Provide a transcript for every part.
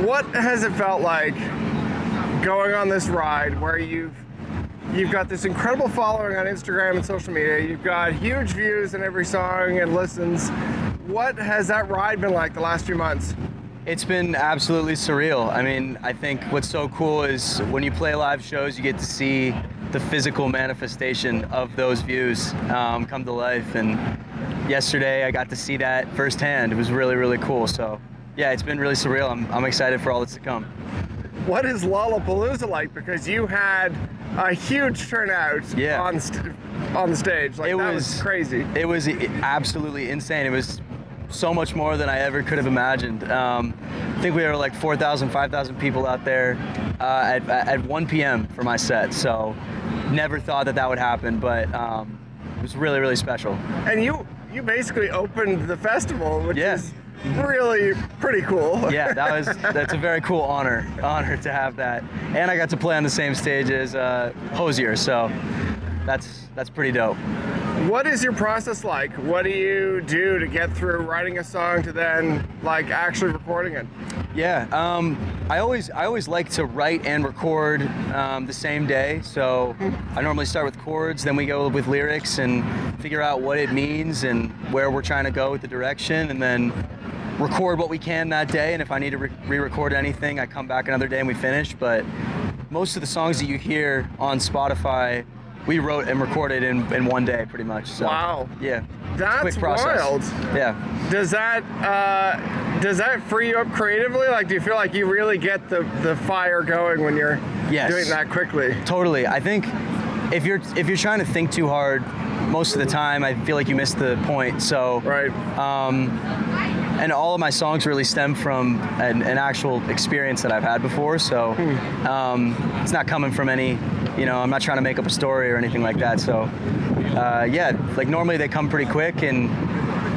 What has it felt like going on this ride where you've got this incredible following on Instagram and social media, you've got huge views in every song and listens. What has that ride been like the last few months? It's been absolutely surreal. I mean, I think what's so cool is when you play live shows, you get to see the physical manifestation of those views come to life. And yesterday I got to see that firsthand. It was really, really cool. So yeah, it's been really surreal. I'm excited for all that's to come. What is Lollapalooza like? Because you had a huge turnout on the stage. Like, that was crazy. It was absolutely insane. It was so much more than I ever could have imagined. I think we were like 4,000, 5,000 people out there at 1 p.m. for my set. So never thought that would happen, but it was really, really special. And you basically opened the festival, which is really pretty cool. Yeah, that's a very cool honor to have that. And I got to play on the same stage as Hosier, so that's pretty dope. What is your process like? What do you do to get through writing a song to then like actually recording it? Yeah, I always like to write and record the same day. So I normally start with chords, then we go with lyrics and figure out what it means and where we're trying to go with the direction, and then record what we can that day. And if I need to re-record anything, I come back another day and we finish. But most of the songs that you hear on Spotify, we wrote and recorded in one day, pretty much. So, wow. Yeah. That's quick process. Wild. Yeah. Does that free you up creatively? Like, do you feel like you really get the fire going when you're doing that quickly? Totally. I think if you're trying to think too hard, most of the time I feel like you miss the point. So right. And all of my songs really stem from an actual experience that I've had before. So it's not coming from any, I'm not trying to make up a story or anything like that. So yeah, like normally they come pretty quick, and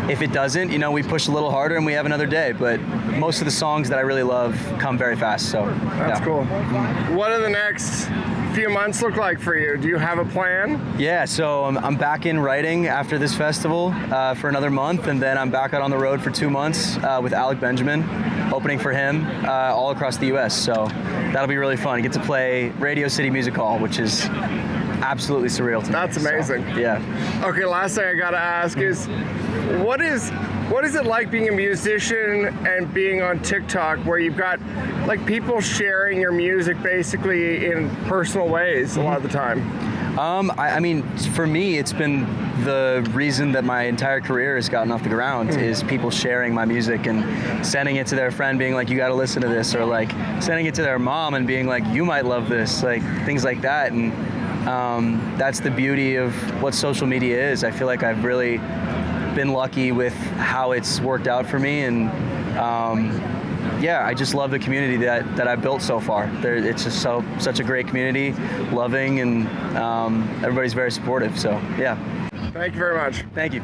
if it doesn't, we push a little harder and we have another day. But most of the songs that I really love come very fast. So that's cool. What are the next few months look like for you? Do you have a plan? Yeah, so I'm back in writing after this festival for another month, and then I'm back out on the road for 2 months with Alec Benjamin, opening for him all across the US. So that'll be really fun. I get to play Radio City Music Hall, which is absolutely surreal to me. That's amazing. So, yeah. Okay, last thing I gotta ask is, what is it like being a musician and being on TikTok, where you've got like people sharing your music basically in personal ways a lot of the time? I mean, for me, it's been the reason that my entire career has gotten off the ground is people sharing my music and sending it to their friend being like, you got to listen to this, or like sending it to their mom and being like, you might love this, like things like that. And that's the beauty of what social media is. I feel like I've really been lucky with how it's worked out for me, and yeah, I just love the community that I've built so far. It's just such a great community, loving, and everybody's very supportive. So yeah. Thank you very much. Thank you.